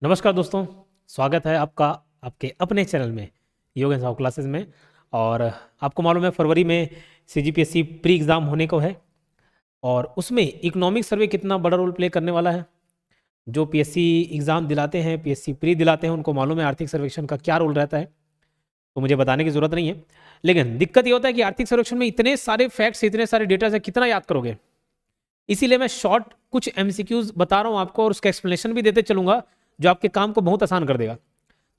नमस्कार दोस्तों, स्वागत है आपका आपके अपने चैनल में योग एंड साउ क्लासेस में। और आपको मालूम है फरवरी में सीजीपीएससी प्री एग्ज़ाम होने को है और उसमें इकोनॉमिक सर्वे कितना बड़ा रोल प्ले करने वाला है। जो पीएससी एग्ज़ाम दिलाते हैं, पीएससी प्री दिलाते हैं, उनको मालूम है आर्थिक सर्वेक्षण का क्या रोल रहता है, तो मुझे बताने की ज़रूरत नहीं है। लेकिन दिक्कत ये होता है कि आर्थिक सर्वेक्षण में इतने सारे फैक्ट्स, इतने सारे डेटा से कितना याद करोगे। इसीलिए मैं शॉर्ट कुछ एमसीक्यूज बता रहा हूँ आपको और उसका एक्सप्लेनेशन भी देते चलूंगा जो आपके काम को बहुत आसान कर देगा।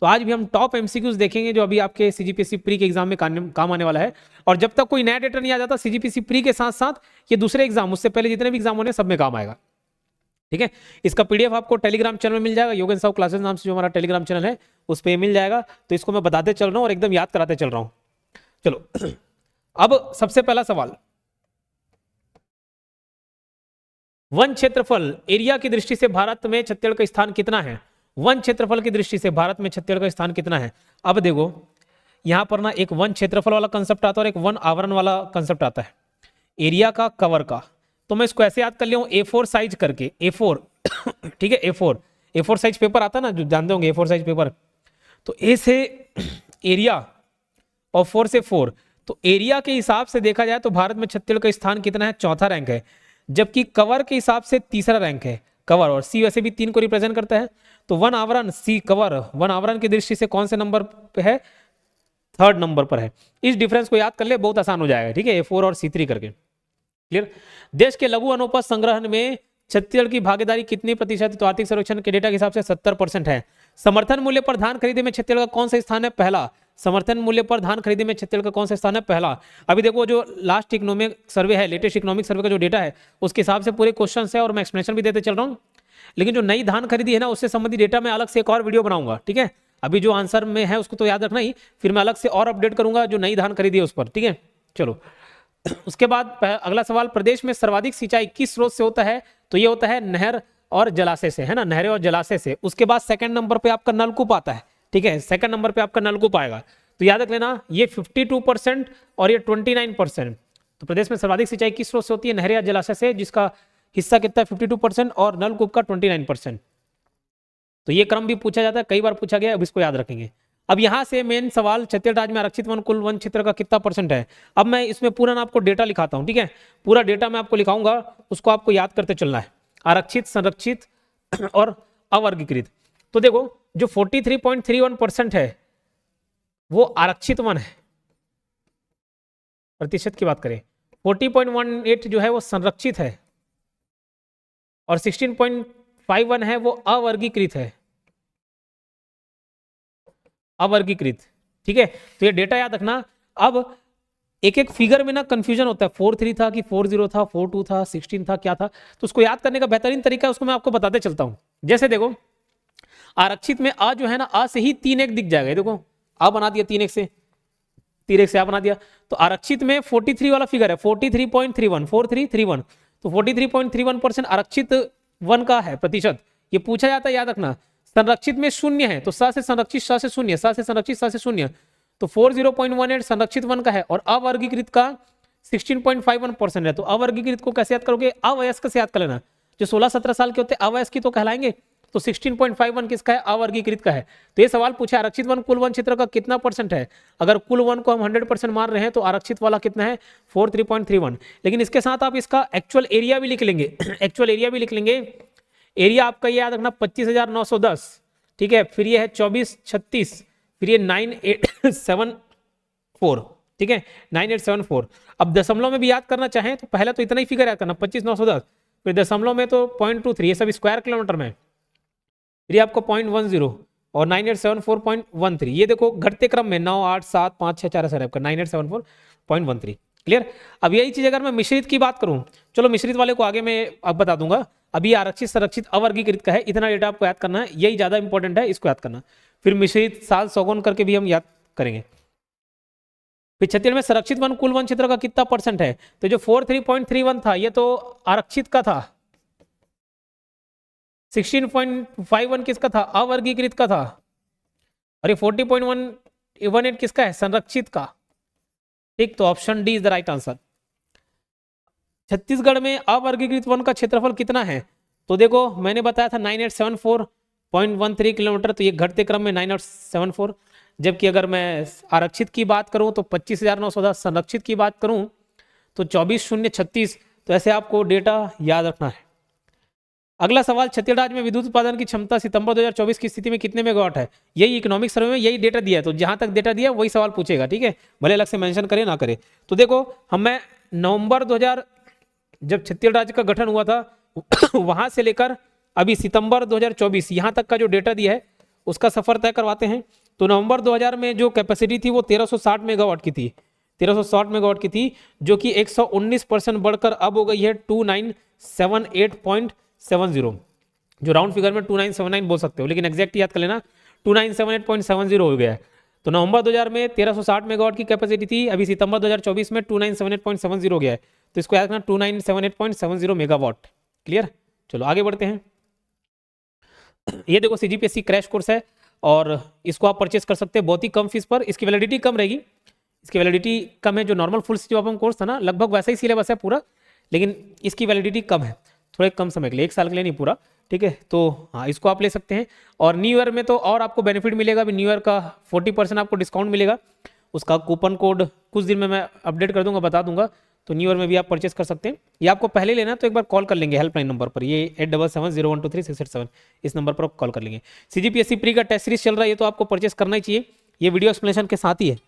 तो आज भी हम टॉप एमसीक्यूज देखेंगे जो अभी आपके सीजीपीएससी प्री के एग्जाम में काम आने वाला है। और जब तक कोई नया डेटा नहीं आ जाता सीजीपीएससी प्री के साथ साथ ये दूसरे एग्जाम, उससे पहले जितने भी एग्जाम होने सब में काम आएगा। ठीक है, इसका पीडीएफ आपको टेलीग्राम चैनल में मिल जाएगा, योग एंड साउ क्लासेस नाम से जो हमारा टेलीग्राम चैनल है उस पर मिल जाएगा। तो इसको मैं बताते चल रहा हूँ और एकदम याद कराते चल रहा हूँ। चलो अब सबसे पहला सवाल, वन क्षेत्रफल एरिया की दृष्टि से भारत में छत्तीसगढ़ का स्थान कितना है। वन क्षेत्रफल की दृष्टि से भारत में छत्तीसगढ़ का स्थान कितना है। अब देखो यहां पर ना एक वन क्षेत्रफल वाला कंसेप्ट आता है और एक वन आवरण वाला कंसेप्ट आता है, एरिया का, कवर का। तो मैं इसको ऐसे याद कर लिया हूं A4 साइज करके, A4 ठीक है, A4 साइज पेपर आता है ना, जो जानते होंगे A4 साइज पेपर। तो A से एरिया और 4 से 4, तो एरिया के हिसाब से देखा जाए तो भारत में छत्तीसगढ़ का स्थान कितना है, चौथा रैंक है। जबकि कवर के हिसाब से तीसरा रैंक है। कवर और सी वैसे भी 3 को रिप्रेजेंट करता है। तो वन आवरण, सी कवर, वन आवरण की दृष्टि से कौन से नंबर पे है, 3rd नंबर पर है। इस डिफरेंस को याद कर ले, बहुत आसान हो जाएगा। ठीक है, A4 और C3 करके। क्लियर। देश के लघु अनुपात संग्रहण में छत्तीसगढ़ की भागीदारी कितनी प्रतिशत, तो आर्थिक सर्वेक्षण के डेटा के हिसाब से 70% है। समर्थन मूल्य पर धान खरीदे में छत्तीसगढ़ का कौन सा स्थान है, पहला। समर्थन मूल्य पर धान खरीदे में छत्तीसगढ़ का कौन सा स्थान है, पहला। अभी देखो जो लास्ट इकोनॉमिक सर्वे है, लेटेस्ट इकोनॉमिक सर्वे का जो डेटा है उसके हिसाब से पूरे क्वेश्चन है और मैं एक्सप्लेनेशन भी देते चल रहा हूँ। लेकिन जो नई धान खरीदी है ना, उससे संबंधित डेटा मैं अलग से एक और वीडियो बनाऊंगा। ठीक है, अभी जो आंसर में है उसको तो याद रखना ही, फिर मैं अलग से और अपडेट करूंगा जो नई धान खरीदी है उस पर। ठीक है, चलो उसके बाद अगला सवाल, प्रदेश में सर्वाधिक सिंचाई किस स्रोत से होता है, तो ये होता है नहर और जलाशय से, है ना, नहरें और जलाशय से। उसके बाद सेकंड नंबर पे आपका नलकूप आता है। ठीक है, सेकंड नंबर पे आपका नलकूप आएगा। तो याद रख लेना, ये 52% और ये 29%। तो प्रदेश में सर्वाधिक सिंचाई किस स्रोत से होती है, नहरें या जलाशय से, जिसका हिस्सा कितना है 52% और नलकूप का 29%। तो ये क्रम भी पूछा जाता है, कई बार पूछा गया, अब इसको याद रखेंगे। अब यहां से मेन सवाल, छत्तीसगढ़ राज्य में आरक्षित वन कुल वन क्षेत्र का कितना % है। अब मैं इसमें पूरा ना आपको डेटा लिखाता हूं। ठीक है, पूरा डेटा मैं आपको लिखाऊंगा, उसको आपको याद करते चलना है। आरक्षित, संरक्षित और अवर्गीकृत। तो देखो जो 43.31% है वो आरक्षित वन है, प्रतिशत की बात करें। 40.18 जो है वो संरक्षित है और 16.51 है वो अवर्गीकृत है, अवर्गीकृत। ठीक है, तो ये डेटा याद रखना। अब एक एक फिगर में ना कंफ्यूजन होता है, 43 था कि 40 था, 42 था, 16 था, क्या था। तो उसको याद करने का बेहतरीन तरीका है, उसको मैं आपको बताते चलता हूं। जैसे देखो आरक्षित में आ जो है ना, आ से ही 3 1 दिख जाएगा। देखो आ बना दिया 3 1 से, 3 1 से आ बना दिया। तो आरक्षित में 43 वाला फिगर है, 43.31, 4331। तो 43.31% आरक्षित वन का है प्रतिशत। ये पूछा जाता है, याद रखना। संरक्षित में 0 है तो सा से संरक्षित, सा से 0, सा से संरक्षित, सा से 0। तो 40.18 संरक्षित वन का है और अवर्गीकृत का 16.51% है। तो अवर्गीकृत को कैसे याद करोगे, अवयस्क से याद कर लेना। जो 16-17 साल के होते हैं अवयस्क तो कहलाएंगे। तो 16.51 किसका है, अवर्गीकृत का है। तो ये सवाल पूछा आरक्षित वन कुल वन क्षेत्र का कितना % है। अगर कुल वन को हम 100% मान रहे हैं तो आरक्षित वाला कितना है, 43.31। लेकिन इसके साथ आप इसका एक्चुअल एरिया भी लिख लेंगे एक्चुअल एरिया भी लिख लेंगे। एरिया आपका ये याद रखना 25,910। ठीक है, फिर ये है 2436, फिर ये 9874। ठीक है, 9874। अब दशमलव में भी याद करना चाहें तो पहले तो इतना ही फिगर याद करना, 25,910, फिर दशमलव में तो 0.23, ये सब स्क्वायर किलोमीटर में। फिर आपको 0.10 और 9874.13। ये देखो घटते क्रम में 9 8 7 5 6 4 ऐसा आपका 9874.13। क्लियर। अब यही चीज अगर मैं मिश्रित की बात करूं, चलो मिश्रित वाले को आगे मैं अब बता दूंगा। अभी आरक्षित, संरक्षित, अवर्गीकृत का है, इतना डेटा आपको याद करना है, यही ज्यादा इंपॉर्टेंट है, इसको याद करना। फिर मिश्रित, साल, सौगुन करके भी हम याद करेंगे। फिर छत्तीसगढ़ में संरक्षित वन कुल वन क्षेत्र का कितना % है, तो जो 43.31 था ये तो आरक्षित का था। 16.51 किसका था, अवर्गीकृत का था। अरे 40.118 किसका है, संरक्षित का। ठीक, तो option D is the right answer. Chhattisgarh में अवर्गीकृत वन का क्षेत्रफल कितना है, तो देखो मैंने बताया था 0.13 किलोमीटर, तो ये घटते क्रम में 9874। जबकि अगर मैं आरक्षित की बात करूं तो 25,910, संरक्षित की बात करूं तो 24,036। तो ऐसे आपको डेटा याद रखना है। अगला सवाल, छत्तीसगढ़ राज्य में विद्युत उत्पादन की क्षमता सितंबर 2024 की स्थिति में कितने मेगावाट है? यही इकोनॉमिक सर्वे में यही डेटा दिया है, तो जहां तक डेटा दिया वही सवाल पूछेगा, ठीक है, भले अलग से मेंशन करे ना करे। तो देखो हमें नवंबर 2000 जब छत्तीसगढ़ राज्य का गठन हुआ था वहां से लेकर अभी सितंबर 2024 यहां तक का जो डेटा दिया है उसका सफर तय करवाते हैं। तो नवंबर 2000 में जो कैपेसिटी थी वो 1360 मेगावाट की थी, 1360 मेगावाट की थी, जो कि 119% बढ़कर अब हो गई है 2978.70, जो राउंड फिगर में 2979 बोल सकते हो, लेकिन एग्जैक्ट याद कर लेना 2978.70 हो गया है। तो नवंबर 2000 में 1360 मेगावाट की कैपेसिटी थी, अभी सितंबर 2024 में 2978.70 हो गया है। तो इसको याद रखना 2978.70 मेगावाट। क्लियर, चलो आगे बढ़ते हैं। ये देखो सीजीपीएससी क्रैश कोर्स है और इसको आप परचेस कर सकते हैं बहुत ही कम फीस पर। इसकी वैलिडिटी कम रहेगी, इसकी वैलिडिटी कम है। जो नॉर्मल फुल सीजीपीएससी कोर्स था ना लगभग वैसा ही सिलेबस है पूरा, लेकिन इसकी वैलिडिटी कम है, थोड़े कम समय के लिए, 1 साल के लिए नहीं पूरा, ठीक है। तो हाँ इसको आप ले सकते हैं। और न्यू ईयर में तो और आपको बेनिफिट मिलेगा, अभी न्यू ईयर का 40% आपको डिस्काउंट मिलेगा। उसका कूपन कोड कुछ दिन में मैं अपडेट कर दूंगा, बता दूंगा, तो न्यू ईयर में भी आप परचेस कर सकते हैं। ये आपको पहले लेना है तो एक बार कॉल कर लेंगे हेल्पलाइन नंबर पर, ये 8770123687, इस नंबर पर आप कॉल कर लेंगे। सीजीपीएससी प्री का टेस्ट सीरीज चल रहा है, ये तो आपको परचेस करना ही चाहिए, ये वीडियो एक्सप्लेनेशन के साथ ही है।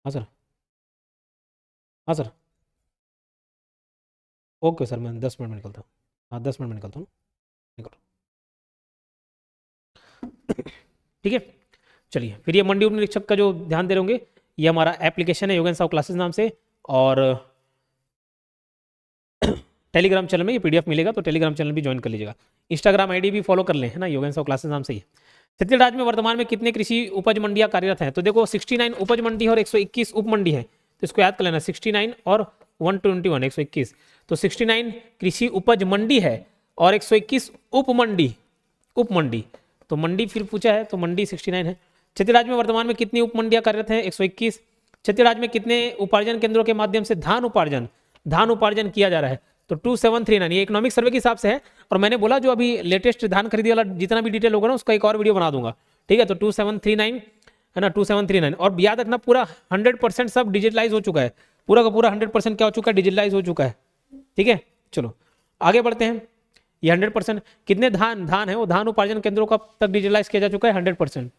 हाँ सर, हाँ सर, ओके सर, मैं 10 मिनट में निकलता हूँ। हाँ 10 मिनट में निकलता हूँ, निकलो, ठीक है। चलिए फिर ये मंडी उप निरीक्षक का जो ध्यान दे रहे होंगे, ये हमारा एप्लीकेशन है योगेन साहु क्लासेस नाम से, और टेलीग्राम चैनल में ये पीडीएफ मिलेगा, तो टेलीग्राम चैनल भी ज्वाइन कर लीजिएगा। इंस्टाग्राम आईडी भी फॉलो कर लें, है ना, योगेन साहु क्लासेस नाम से ही। छत्तीसगढ़ राज्य में वर्तमान में कितने कृषि उपज मंडियां कार्यरत हैं? तो देखो 69 उपज मंडी है और 121 उप मंडी है, तो इसको याद कर लेना, 69 और 121, 121। तो 69 कृषि उपज मंडी है और 121 उप मंडी, उप मंडी, तो मंडी फिर पूछा है तो मंडी 69 है। छत्तीसगढ़ राज्य में वर्तमान में कितनी उप मंडियां कार्यरत हैं? 121। छत्तीसगढ़ राज्य में कितने उपार्जन केंद्रों के माध्यम से धान उपार्जन किया जा रहा है? तो 2739, ये इकोनॉमिक सर्वे के हिसाब से है। और मैंने बोला जो अभी लेटेस्ट धान खरीदी वाला जितना भी डिटेल होगा ना उसका एक और वीडियो बना दूंगा, ठीक है। तो 2739 है ना, 2739। और याद रखना पूरा 100% सब डिजिटलाइज हो चुका है, पूरा का पूरा 100% क्या हो चुका है, डिजिटलाइज हो चुका है, ठीक है। चलो आगे बढ़ते हैं। ये 100% कितने धान है वो धान उपार्जन केंद्रों का तक डिजिटलाइज किया जा चुका है 100%।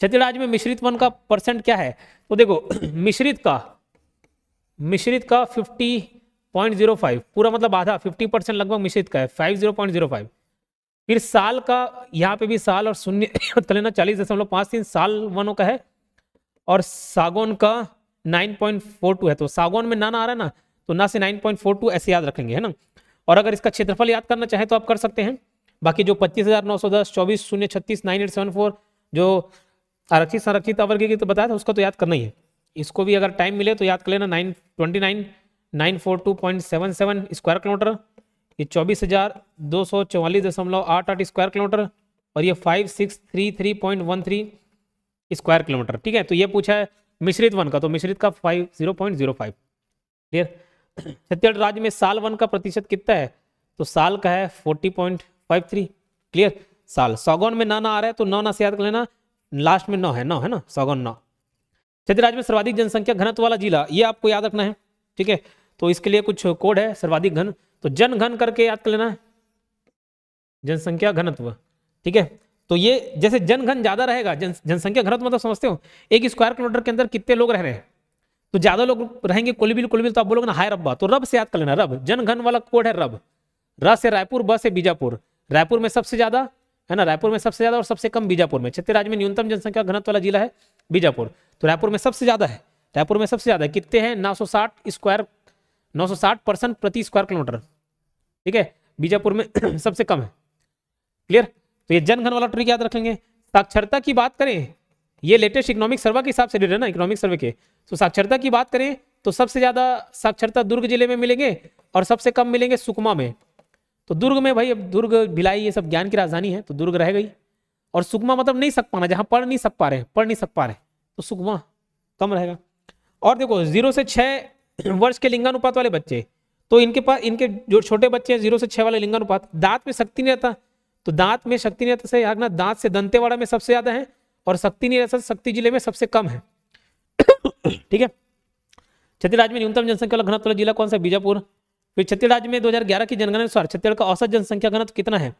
छत्तीसगढ़ राज्य में मिश्रित वन का परसेंट क्या है? तो देखो मिश्रित का 50.05, पूरा मतलब आधा, 50% लगभग मिश्रित का है, 50.05। फिर साल का, यहाँ पे भी साल और शून्य कर लेना, 40.53 साल वनों का है। और सागौन का 9.42 है, तो सागौन में ना आ रहा है ना, तो ना से 9.42 ऐसे याद रखेंगे, है ना। और अगर इसका क्षेत्रफल याद करना चाहे तो आप कर सकते हैं। बाकी जो 25,910, 24,036, 9874 जो आरक्षित संरक्षित अवर्गीय तो बताया था उसका तो याद करना ही है। इसको भी अगर टाइम मिले तो याद कर लेना, 942.942.77 स्क्वायर किलोमीटर, ये 24,244.88 स्क्वायर किलोमीटर, और ये 5633.13 स्क्वायर किलोमीटर, ठीक है। तो ये पूछा है मिश्रित वन का, तो मिश्रित का 50.05। क्लियर। छत्तीसगढ़ राज्य में साल वन का प्रतिशत कितना है? तो साल का है 40.53। क्लियर, साल। सागौन में ना आ रहा है तो ना से याद कर लेना, लास्ट में 9 है ना, सागौन 9। छत्तीसगढ़ राज्य में सर्वाधिक जनसंख्या घनत्व वाला जिला, ये आपको याद रखना है, ठीक है। तो इसके लिए कुछ कोड है, सर्वाधिक घन, तो जन घन करके याद कर लेना, जनसंख्या घनत्व, ठीक है। तो ये जैसे जन घन ज्यादा रहेगा, जनसंख्या घनत्व मतलब समझते हो, एक स्क्वायर किलोमीटर के अंदर कितने लोग रह रहे हैं, तो ज्यादा लोग रहेंगे, कुलबिल तो आप बोलोगे ना हाय रब्बा, तो रब से याद कर लेना, रब, जन घन वाला कोड है रब। र से रायपुर, ब से बीजापुर, रायपुर में सबसे ज्यादा है ना, रायपुर में सबसे ज्यादा और सबसे कम बीजापुर में। छत्तीसगढ़ राज्य में न्यूनतम जनसंख्या घनत्व वाला जिला है बीजापुर, तो रायपुर में सबसे ज्यादा है, रायपुर में सबसे ज्यादा है, कितने हैं 960% प्रति स्क्वायर किलोमीटर, ठीक है। बीजापुर में सबसे कम है। क्लियर। तो ये जनघन वाला ट्रिक याद रखेंगे। साक्षरता की बात करें, ये लेटेस्ट इकोनॉमिक सर्वे के हिसाब से डेटा ना, इकोनॉमिक सर्वे के, तो साक्षरता की बात करें तो सबसे ज्यादा साक्षरता दुर्ग जिले में मिलेंगे और सबसे कम मिलेंगे सुकमा में। तो दुर्ग में भाई, अब दुर्ग भिलाई ये सब ज्ञान की राजधानी है, तो दुर्ग रहेगा ही। और सुकमा मतलब नहीं सक पाना, जहां पढ़ नहीं सक पा रहे, तो सुकमा कम रहेगा। और देखो 0 से 6 वर्ष के लिंगानुपात वाले बच्चे, तो इनके पास, इनके जो छोटे बच्चे हैं 0 से 6 वाले लिंगानुपात, दांत में शक्ति नहीं रहता, तो दांत में शक्ति नहीं रहता से आगना दांत से दंतेवाड़ा में सबसे ज्यादा है, और शक्ति नहीं रहता शक्ति जिले में सबसे कम है। ठीक है। छत्तीसगढ़ राज्य में न्यूनतम जनसंख्या वाला घनत्व वाला जिला कौन सा? बीजापुर। फिर छत्तीसगढ़ राज्य में 2011 की जनगणना अनुसार छत्तीसगढ़ का औसत जनसंख्या घनत्व कितना है?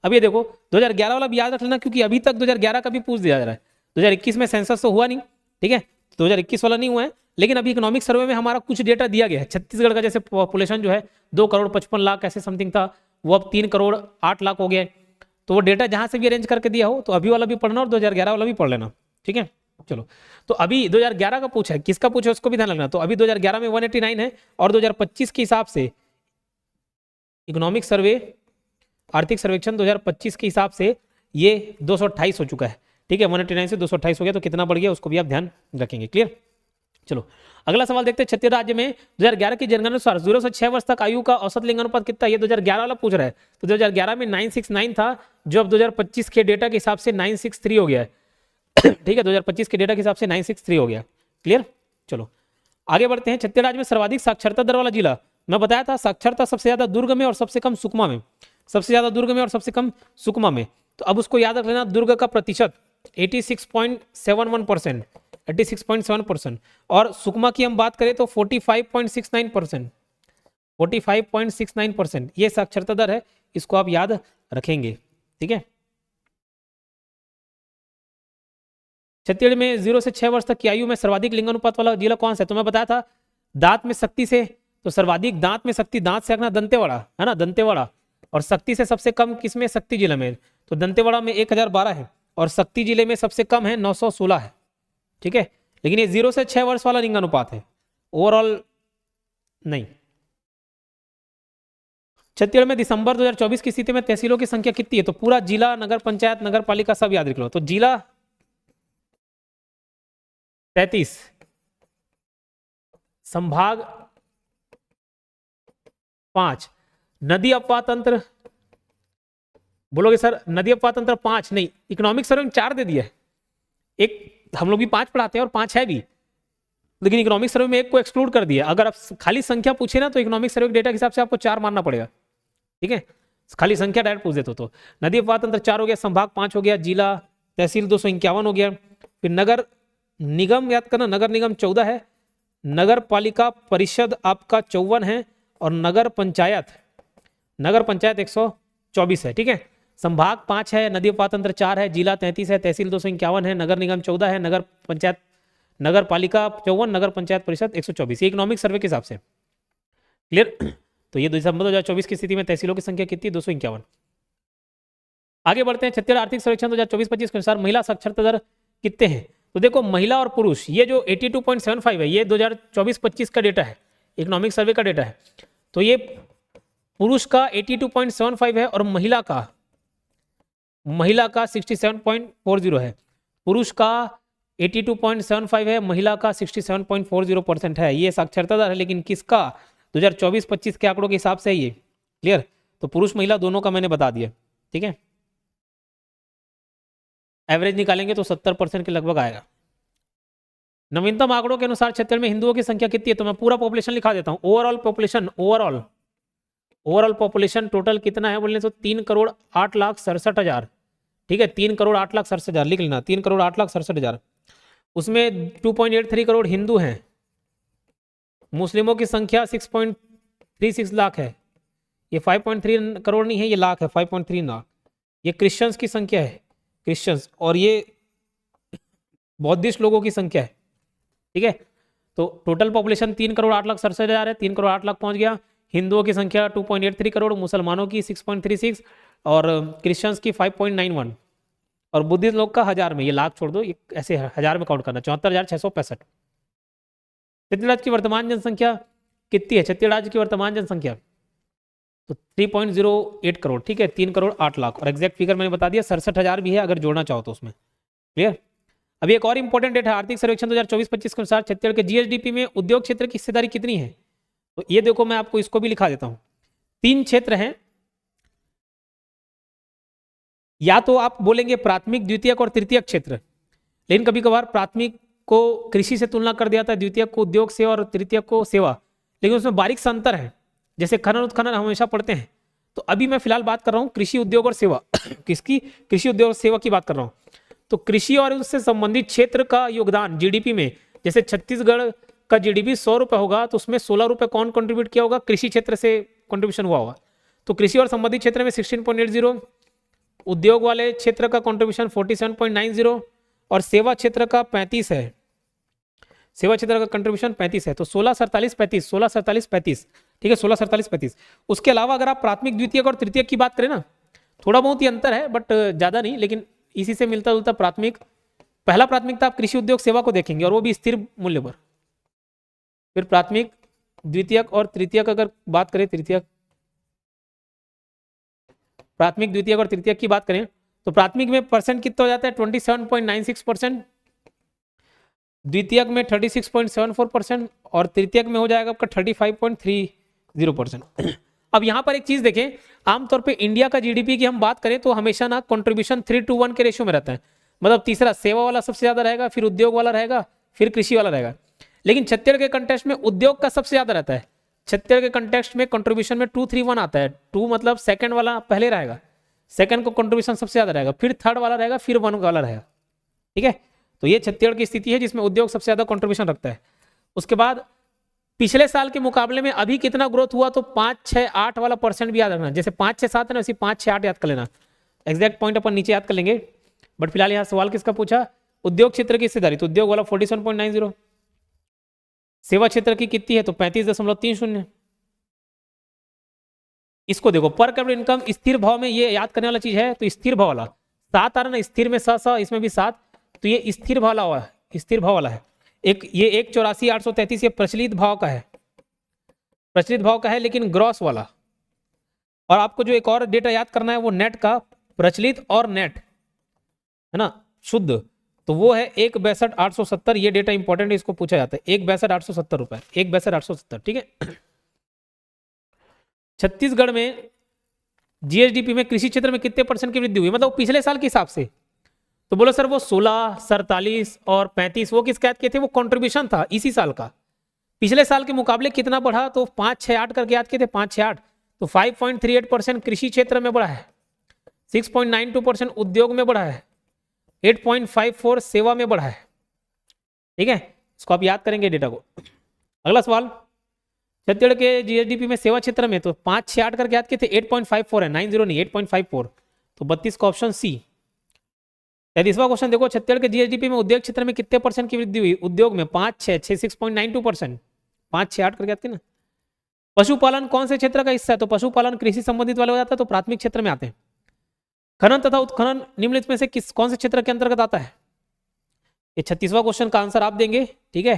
अब ये देखो 2011 वाला भी याद रख लेना, क्योंकि अभी तक 2011 का भी पूछ दिया जा रहा है। 2021 में सेंसस तो हुआ नहीं, ठीक है, 2021 वाला नहीं हुआ है, लेकिन अभी इकोनॉमिक सर्वे में हमारा कुछ डेटा दिया गया है। छत्तीसगढ़ का जैसे पॉपुलेशन जो है 2,55,00,000 ऐसे समथिंग था, वो अब 3,08,00,000 हो गया है। तो वो डेटा जहां से भी अरेंज करके दिया हो, तो अभी वाला भी पढ़ना और 2011 वाला भी पढ़ लेना, ठीक है। चलो, तो अभी 2011 का पूछा है, किसका पूछा है उसको भी ध्यान रखना। तो अभी 2011 में 189 है, और 2025 के हिसाब से इकोनॉमिक सर्वे, आर्थिक सर्वेक्षण 2025 के हिसाब से ये 228 हो चुका है, ठीक है। 189 से 228 हो गया, तो कितना बढ़ गया उसको भी आप ध्यान रखेंगे। क्लियर। चलो अगला सवाल देखते हैं। छत्तीसगढ़ राज्य में 2011 की जनगणना अनुसार 0 से 6 वर्ष तक आयु का औसत लिंगानुपात कितना? ये 2011 वाला पूछ रहा है। तो 2011 में 969 था, जो अब 2025 के डेटा के हिसाब से 963 हो गया है। ठीक है, 2025 के डेटा के हिसाब से 963 हो गया। क्लियर। चलो आगे बढ़ते हैं। छत्तीसगढ़ राज्य में सर्वाधिक साक्षरता दर वाला जिला, मैं बताया था साक्षरता सबसे ज्यादा दुर्ग में और सबसे कम सुकमा में, सबसे ज्यादा दुर्ग में और सबसे कम सुकमा में। तो अब उसको याद रख लेना, दुर्ग का प्रतिशत 86.71%, 86.7%, और सुकमा की हम बात करें तो 45.69%, 45.69% ये साक्षरता दर है, इसको आप याद रखेंगे, ठीक है। छत्तीसगढ़ में 0 से 6 वर्ष तक की आयु में सर्वाधिक लिंगानुपात वाला जिला कौन सा है? तो मैं बताया था दांत में शक्ति से, तो सर्वाधिक दांत में शक्ति, दांत से आगना दंतेवाड़ा है ना, दंतेवाड़ा, और शक्ति से सबसे कम किसमें? शक्ति जिले में। तो दंतेवाड़ा में 1012 है, और शक्ति जिले में सबसे कम है 916 है, ठीक है। लेकिन ये 0 से 6 वर्ष वाला लिंगानुपात है, ओवरऑल नहीं। छत्तीसगढ़ में दिसंबर 2024 की स्थिति में तहसीलों की संख्या कितनी है? तो पूरा जिला, नगर पंचायत, नगर पालिका सब याद रख लो। तो जिला 33, संभाग 5, नदी अपवाह तंत्र, बोलोगे सर नदी अपवाह तंत्र 5 नहीं, इकोनॉमिक सर्वे में 4 दे दिया है। एक हम लोग भी 5 पढ़ाते हैं और 5 है भी, लेकिन इकोनॉमिक सर्वे में एक को एक्सक्लूड कर दिया। अगर आप खाली संख्या पूछे ना, तो इकोनॉमिक सर्वे के डेटा के हिसाब से आपको 4 मानना पड़ेगा, ठीक है। खाली संख्या डायरेक्ट पूछ देते तो नदी अपवाह तंत्र 4 हो गया, संभाग 5 हो गया, जिला तहसील 251 हो गया। फिर नगर निगम याद करना, नगर निगम 14 है, नगर पालिका परिषद आपका 54 है, और नगर पंचायत 124 है, ठीक है। संभाग 5 है, नदी अपवाह तंत्र 4 है, जिला 33 है, तहसील 251 है, नगर निगम 14 है, नगर पंचायत, नगर पालिका 54, नगर पंचायत परिषद 124, ये इकोनॉमिक सर्वे के हिसाब से। क्लियर। तो ये दिसंबर 2024 की स्थिति में तहसीलों की संख्या कितनी? 251। आगे बढ़ते हैं। छत्तीसगढ़ आर्थिक सर्वेक्षण 2024-25 के अनुसार महिला साक्षरता दर कितने हैं? तो देखो महिला और पुरुष, ये जो 82.75 है, ये 2024-25 का डेटा है, इकोनॉमिक सर्वे का डेटा है। तो ये पुरुष का 82.75 है, और महिला का 67.40 है। पुरुष का 82.75 है, महिला का 67.40% है, ये साक्षरता दर है। लेकिन किसका? 2024-25 के आंकड़ों के हिसाब से ये। क्लियर। तो पुरुष महिला दोनों का मैंने बता दिया, ठीक है। एवरेज निकालेंगे तो 70% के लगभग आएगा। नवीनतम आंकड़ों के अनुसार छत्तीसगढ़ में हिंदुओं की संख्या कितनी है? तो मैं पूरा पॉपुलेशन लिखा देता हूं। ओवरऑल पॉपुलेशन टोटल कितना है बोलने तो 3,08,67,000, ठीक है। 3,08,67,000 लिख लेना, 3,08,67,000। उसमें 2.83 करोड़ हिंदू हैं, मुस्लिमों की संख्या 6.36 लाख है। ये 5.3 करोड़ नहीं है, ये लाख है, 5.3 लाख। ये क्रिश्चियंस की संख्या है, क्रिश्चियंस, और ये बौद्धिस्ट लोगों की संख्या है, ठीक है। तो टोटल पॉपुलेशन 3,08,67,000 है, 3,08,00,000 पहुंच गया। हिंदुओं की संख्या 2.83 करोड़, मुसलमानों की 6.36, और क्रिश्चियंस की 5.91, और बुद्धिस्ट लोग का 1000 में, ये लाख छोड़ दो, ये ऐसे 1000 में काउंट करना, 74,665। छत्तीसगढ़ राज्य की वर्तमान जनसंख्या कितनी है? छत्तीसगढ़ राज्य की वर्तमान जनसंख्या तो 3.08 करोड़, ठीक है, 3,08,00,000, और एग्जैक्ट फिगर मैंने बता दिया, 67,000 भी है अगर जोड़ना चाहो तो उसमें। क्लियर। अभी एक और इंपॉर्टेंट डेटा है, आर्थिक सर्वेक्षण 2024-25 के अनुसार छत्तीसगढ़ के जीएसडीपी में उद्योग क्षेत्र की हिस्सेदारी कितनी है? तो ये देखो, मैं आपको इसको भी लिखा देता हूं। 3 क्षेत्र हैं, या तो आप बोलेंगे प्राथमिक, द्वितीयक और तृतीयक क्षेत्र, लेकिन कभी कभार प्राथमिक को कृषि से तुलना कर दिया था, द्वितीयक को उद्योग से, और तृतीयक को सेवा, लेकिन उसमें बारीक सा अंतर है। जैसे खनन उत्खनन हम हमेशा पढ़ते हैं। तो अभी मैं फिलहाल बात कर रहा हूँ कृषि उद्योग और सेवा किसकी, कृषि उद्योग और सेवा की बात कर रहा हूँ। तो कृषि और उससे संबंधित क्षेत्र का योगदान जीडीपी में, जैसे छत्तीसगढ़ का जीडीपी 100 रुपये होगा तो उसमें 16 रुपये कौन कंट्रीब्यूट किया होगा, कृषि क्षेत्र से कंट्रीब्यूशन हुआ होगा। तो कृषि और संबंधित क्षेत्र में 16.80, उद्योग वाले क्षेत्र का कंट्रीब्यूशन 47.90 और सेवा क्षेत्र का 35 है, सेवा क्षेत्र का कंट्रीब्यूशन 35 है। तो 16, 47, 35, 16, 47, 35, ठीक है, 16, 47, 35। उसके अलावा अगर आप प्राथमिक, द्वितीयक और तृतीयक की बात करें ना, थोड़ा बहुत ही अंतर है बट ज़्यादा नहीं, लेकिन इसी से मिलता जुलता प्राथमिक, पहला प्राथमिकता आप कृषि उद्योग सेवा को देखेंगे और वो भी स्थिर मूल्य पर। फिर प्राथमिक, द्वितीयक और तृतीयक अगर बात करें, तृतीयक, प्राथमिक, द्वितीयक और तृतीयक की बात करें तो प्राथमिक में परसेंट कितना हो जाता है 27.96%, द्वितीयक में 36.74% और तृतीयक में हो जाएगा आपका 35.30%। अब यहां पर एक चीज देखें, आमतौर पे इंडिया का जीडीपी की हम बात करें तो हमेशा ना कंट्रीब्यूशन 3:1 के रेशियो में रहता है, मतलब तीसरा सेवा वाला सबसे ज्यादा रहेगा, फिर उद्योग वाला रहेगा, फिर कृषि वाला रहेगा। लेकिन छत्तीसगढ़ के कंटेक्स्ट में उद्योग का सबसे ज्यादा रहता है। छत्तीसगढ़ के कंटेक्स्ट में कंट्रीब्यूशन में 2-3-1 आता है, 2 मतलब सेकंड वाला पहले रहेगा, सेकंड को कंट्रीब्यूशन सबसे ज्यादा रहेगा, फिर थर्ड वाला रहेगा, फिर 1 वाला रहेगा, ठीक है। तो ये छत्तीसगढ़ की स्थिति है जिसमें उद्योग सबसे ज्यादा कंट्रीब्यूशन रखता है। उसके बाद पिछले साल के मुकाबले में अभी कितना ग्रोथ हुआ, तो 5, 6, 8 वाला परसेंट भी याद रखना, जैसे 5, 6, 7 है ना, वैसे 5, 6, 8 याद कर लेना। एग्जैक्ट पॉइंट अपन नीचे याद कर लेंगे, बट फिलहाल यहाँ सवाल किसका पूछा, उद्योग क्षेत्र की हिस्सेदारी, तो उद्योग वाला 47.90, सेवा क्षेत्र की कितनी है तो 35.30। इसको देखो, पर कैपिटल इनकम स्थिर भाव में, ये याद करने वाला चीज है। तो स्थिर भाव वाला 7 आ रहा ना, स्थिर में 7, इसमें भी 7, तो ये स्थिर भाव वाला है, स्थिर भाव वाला है। एक ये 184,833 ये प्रचलित भाव का है, प्रचलित भाव का है, लेकिन ग्रॉस वाला। और आपको जो एक और डेटा याद करना है वो नेट का, प्रचलित और नेट है ना, शुद्ध, तो वो है 1,62,870। ये डेटा इंपॉर्टेंट है, इसको पूछा जाता है, 1,62,870 रुपए, 1,62,870, ठीक है। छत्तीसगढ़ में जीएसडीपी में कृषि क्षेत्र में कितने परसेंट की वृद्धि हुई, मतलब पिछले साल के हिसाब से, तो बोलो सर वो 16, 47 और 35 वो किसके याद किए थे, वो कंट्रीब्यूशन था इसी साल का। पिछले साल के मुकाबले कितना बढ़ा, तो 5, 6, 8 करके याद किए थे, 5, 6, 8, तो 5.38% कृषि क्षेत्र में बढ़ा है, 6.92% उद्योग में बढ़ा है, 8.54 सेवा में बढ़ा है, ठीक है। इसको आप याद करेंगे डेटा को। अगला सवाल, छत्तीसगढ़ के जीएसडीपी में सेवा क्षेत्र में तो 5, 6, 8 करके याद किए थे, 8.54 है, 90 नहीं, 8.54, तो 32 का ऑप्शन सी। 33वां क्वेश्चन देखो, छत्तीसगढ़ के जीएसडीपी में उद्योग क्षेत्र में कितने परसेंट की वृद्धि हुई, उद्योग में 5, 6, 6.92%, 5, 6, 8 करके याद किए ना। पशुपालन कौन से क्षेत्र का हिस्सा है, तो पशुपालन कृषि संबंधित वाले हो जाता है, तो प्राथमिक क्षेत्र में आते हैं। खनन तथा उत्खनन निम्नलिखित में से कौन से क्षेत्र के अंतर्गत आता है, ये 36वां क्वेश्चन का आंसर आप देंगे, ठीक है,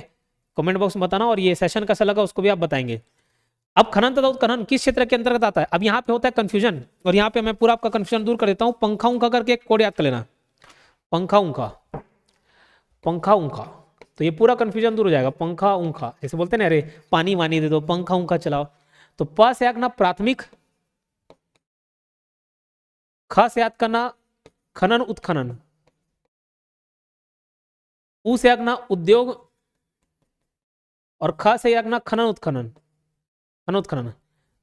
कमेंट बॉक्स में बताना, और ये सेशन कैसा लगा उसको भी आप बताएंगे। अब खनन तथा उत्खनन किस क्षेत्र के अंतर्गत आता है, अब यहाँ पे होता है कंफ्यूजन, और यहाँ पे मैं पूरा आपका कंफ्यूजन दूर कर देता हूँ। पंखा उंखा करके एक कोड याद कर लेना, पंखा उंखा, पंखा उंखा, तो ये पूरा कंफ्यूजन दूर हो जाएगा। पंखा उंखा जैसे बोलते हैं ना, अरे पानी वानी दे दो, पंखा उंखा चलाओ। तो प से याद करना प्राथमिक, ख से याद करना खनन उत्खनन, उ से याद करना उद्योग, और ख से याद करना खनन उत्खनन, खनन उत्खनन।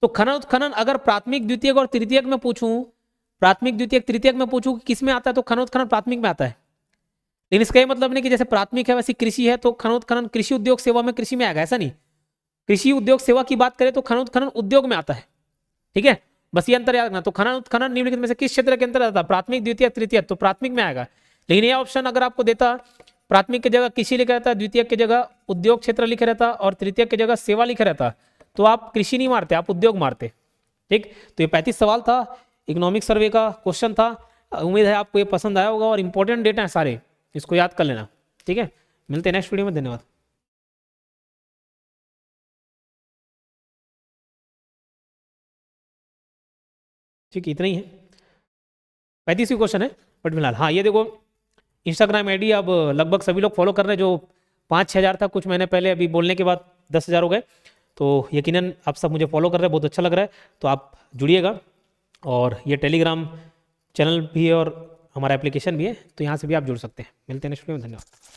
तो खनन उत्खनन अगर प्राथमिक, द्वितीयक और तृतीयक में पूछूं, प्राथमिक, द्वितीयक, तृतीयक में पूछूं कि किस में आता है, तो खनन उत्खनन प्राथमिक में आता है। लेकिन इसका ये मतलब नहीं कि जैसे प्राथमिक है वैसे कृषि है तो खनन उत्खनन कृषि उद्योग सेवा में कृषि में आएगा, ऐसा नहीं। कृषि उद्योग सेवा की बात करें तो खनन उत्खनन उद्योग में आता है, ठीक है, बस ये अंतर याद रखना। तो खनन उत्खनन निम्नलिखित में से किस क्षेत्र के अंतर्गत आता है, प्राथमिक, द्वितीयक, तृतीयक, तो प्राथमिक में आएगा। लेकिन ये ऑप्शन अगर आपको देता, प्राथमिक की जगह कृषि लिखा रहता, द्वितीयक की जगह उद्योग क्षेत्र लिखा रहता, और तृतीयक की जगह सेवा लिखा रहता, तो आप कृषि नहीं मारते, आप उद्योग मारते, ठीक। तो ये 35 सवाल था, इकोनॉमिक सर्वे का क्वेश्चन था। उम्मीद है आपको ये पसंद आया होगा, और इंपॉर्टेंट डेटा है सारे, इसको याद कर लेना, ठीक है। मिलते हैं नेक्स्ट वीडियो में, धन्यवाद। ठीक है, इतना ही है, 35 क्वेश्चन है बट फिलहाल। हाँ ये देखो, इंस्टाग्राम आईडी अब लगभग सभी लोग फॉलो कर रहे हैं, जो 5-6 हज़ार था कुछ महीने पहले, अभी बोलने के बाद 10,000 हो गए। तो यकीनन आप सब मुझे फॉलो कर रहे हैं, बहुत अच्छा लग रहा है, तो आप जुड़िएगा। और ये टेलीग्राम चैनल भी है और हमारा एप्लीकेशन भी है, तो यहाँ से भी आप जुड़ सकते हैं। मिलते हैं नेक्स्ट वीडियो में, धन्यवाद।